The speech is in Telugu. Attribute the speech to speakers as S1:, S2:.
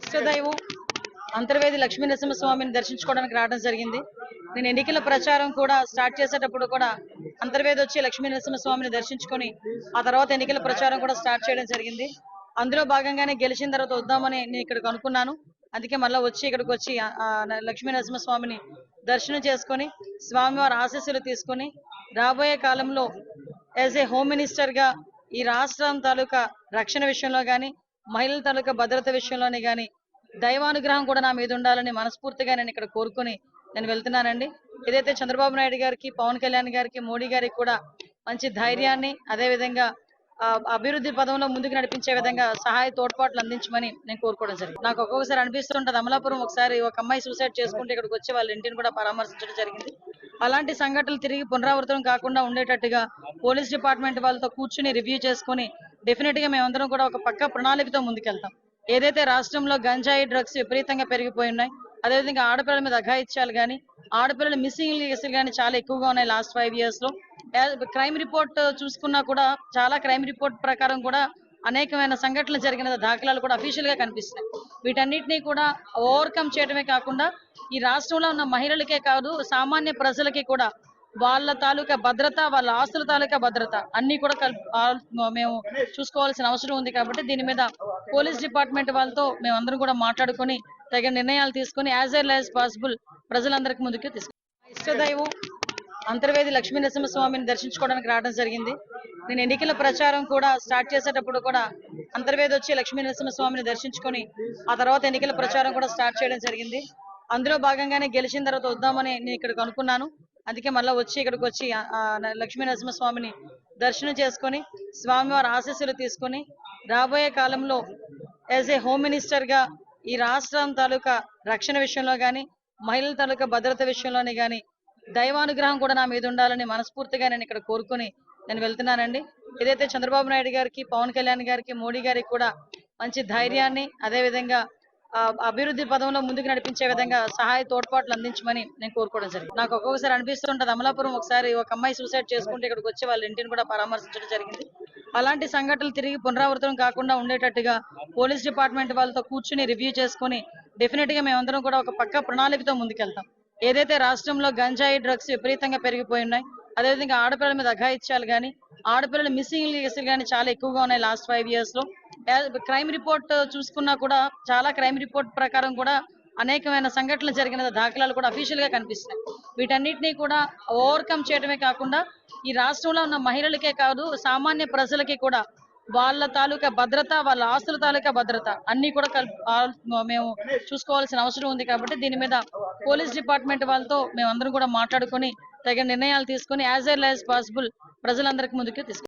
S1: ఇష్టదైవం అంతర్వేది లక్ష్మీ నరసింహస్వామిని దర్శించుకోవడానికి రావడం జరిగింది. నేను ఎన్నికల ప్రచారం కూడా స్టార్ట్ చేసేటప్పుడు కూడా అంతర్వేది వచ్చి లక్ష్మీ నరసింహస్వామిని దర్శించుకొని ఆ తర్వాత ఎన్నికల ప్రచారం కూడా స్టార్ట్ చేయడం జరిగింది. అందులో భాగంగానే గెలిచిన తర్వాత వద్దామని నేను ఇక్కడికి అనుకున్నాను. అందుకే మళ్ళీ ఇక్కడికి వచ్చి లక్ష్మీ నరసింహస్వామిని దర్శనం చేసుకొని స్వామివారి ఆశీస్సులు తీసుకొని రాబోయే కాలంలో యాజ్ ఏ హోమ్ మినిస్టర్ గా ఈ రాష్ట్రం తాలూకా రక్షణ విషయంలో గాని, మహిళల తాలూకా భద్రత విషయంలోనే గాని దైవానుగ్రహం కూడా నా మీద ఉండాలని మనస్ఫూర్తిగా నేను ఇక్కడ కోరుకొని నేను వెళ్తున్నానండి. ఏదైతే చంద్రబాబు నాయుడు గారికి, పవన్ కళ్యాణ్ గారికి, మోడీ గారికి కూడా మంచి ధైర్యాన్ని, అదే విధంగా అభివృద్ధి పదంలో ముందుకు నడిపించే విధంగా సహాయ తోడ్పాట్లు అందించమని నేను కోరుకోవడం జరిగింది. నాకు ఒక్కొక్కసారి అనిపిస్తుంటది, అమలాపురం ఒకసారి ఒక అమ్మాయి సూసైడ్ చేసుకుంటే ఇక్కడికి వచ్చి వాళ్ళ ఇంటిని కూడా పరామర్శించడం జరిగింది. అలాంటి సంఘటనలు తిరిగి పునరావృతం కాకుండా ఉండేటట్టుగా పోలీస్ డిపార్ట్మెంట్ వాళ్ళతో కూర్చుని రివ్యూ చేసుకుని డెఫినెట్ గా మేమందరం కూడా ఒక పక్క ప్రణాళికతో ముందుకెళ్తాం. ఏదైతే రాష్ట్రంలో గంజాయి డ్రగ్స్ విపరీతంగా పెరిగిపోయి ఉన్నాయి, అదేవిధంగా ఆడపిల్లల మీద అఘాయిత్యాలు కానీ, ఆడపిల్లల మిస్సింగ్ కేసులు కానీ చాలా ఎక్కువగా ఉన్నాయి లాస్ట్ 5 years లో. క్రైమ్ రిపోర్ట్ చూసుకున్నా కూడా చాలా క్రైమ్ రిపోర్ట్ ప్రకారం కూడా అనేకమైన సంఘటనలు జరిగిన దాఖలాలు కూడా అఫీషియల్ గా కనిపిస్తున్నాయి. వీటన్నిటినీ కూడా ఓవర్కమ్ చేయడమే కాకుండా ఈ రాష్ట్రంలో ఉన్న మహిళలకే కాదు, సామాన్య ప్రజలకి కూడా వాళ్ళ తాలూకా భద్రత, వాళ్ళ ఆస్తుల తాలూకా భద్రత అన్ని కూడా మేము చూసుకోవాల్సిన అవసరం ఉంది. కాబట్టి దీని మీద పోలీస్ డిపార్ట్మెంట్ వాళ్ళతో మేమందరం కూడా మాట్లాడుకొని తగిన నిర్ణయాలు తీసుకొని యాజ్ ఎర్లీ యాజ్ పాసిబుల్ ప్రజలందరికీ ముందుకు తీసుకుంటాం. ఇష్టదైవం అంతర్వేది లక్ష్మీ నరసింహస్వామిని దర్శించుకోవడానికి రావడం జరిగింది. నేను ఎన్నికల ప్రచారం కూడా స్టార్ట్ చేసేటప్పుడు కూడా అంతర్వేది వచ్చి లక్ష్మీ నరసింహస్వామిని దర్శించుకొని ఆ తర్వాత ఎన్నికల ప్రచారం కూడా స్టార్ట్ చేయడం జరిగింది. అందులో భాగంగానే గెలిచిన తర్వాత వద్దామని నేను ఇక్కడికి అనుకున్నాను. అందుకే మళ్ళీ ఇక్కడికి వచ్చి లక్ష్మీ నరసింహస్వామిని దర్శనం చేసుకొని స్వామివారి ఆశీస్సులు తీసుకొని రాబోయే కాలంలో యాజ్ ఏ హోమ్ మినిస్టర్ గా ఈ రాష్ట్రం తాలూకా రక్షణ విషయంలో గాని, మహిళల తాలూకా భద్రత విషయంలోనే గాని దైవానుగ్రహం కూడా నా మీద ఉండాలని మనస్ఫూర్తిగా నేను ఇక్కడ కోరుకొని నేను వెళ్తున్నానండి. ఏదైతే చంద్రబాబు నాయుడు గారికి, పవన్ కళ్యాణ్ గారికి, మోడీ గారికి కూడా మంచి ధైర్యాన్ని, అదే విధంగా అభివృద్ధి పదంలో ముందుకు నడిపించే విధంగా సహాయ తోడ్పాట్లు అందించమని నేను కోరుకోవడం జరిగింది. నాకు ఒక్కొక్కసారి అనిపిస్తుంటది, అమలాపురం ఒకసారి ఒక అమ్మాయి సూసైడ్ చేసుకుంటే ఇక్కడికి వచ్చి వాళ్ళ ఇంటిని కూడా పరామర్శించడం జరిగింది. అలాంటి సంఘటనలు తిరిగి పునరావృతం కాకుండా ఉండేటట్టుగా పోలీస్ డిపార్ట్మెంట్ వాళ్ళతో కూర్చుని రివ్యూ చేసుకుని డెఫినెట్ గా మేమందరం కూడా ఒక పక్క ప్రణాళికతో ముందుకెళ్తాం. ఏదైతే రాష్ట్రంలో గంజాయి డ్రగ్స్ విపరీతంగా పెరిగిపోయి ఉన్నాయి, అదేవిధంగా ఆడపిల్లల మీద అఘాయిత్యాలు కానీ, ఆడపిల్లల మిస్సింగ్ కేసులు కానీ చాలా ఎక్కువగా ఉన్నాయి లాస్ట్ 5 years లో. క్రైమ్ రిపోర్ట్ చూసుకున్నా కూడా చాలా క్రైమ్ రిపోర్ట్ ప్రకారం కూడా అనేకమైన సంఘటనలు జరిగిన దాఖలాలు కూడా అఫీషియల్ గా కనిపిస్తున్నాయి. వీటన్నిటినీ కూడా ఓవర్కమ్ చేయడమే కాకుండా ఈ రాష్ట్రంలో ఉన్న మహిళలకే కాదు, సామాన్య ప్రజలకి కూడా వాళ్ళ తాలూకా భద్రత, వాళ్ళ ఆస్తుల తాలూకా భద్రత అన్ని కూడా మేము చూసుకోవాల్సిన అవసరం ఉంది. కాబట్టి దీని మీద పోలీస్ డిపార్ట్మెంట్ వాళ్ళతో మేమందరం కూడా మాట్లాడుకొని తగిన నిర్ణయాలు తీసుకొని యాజ్ ఎర్లీ యాజ్ పాసిబుల్ ప్రజలందరికీ ముందుకు తీసుకుంటాం.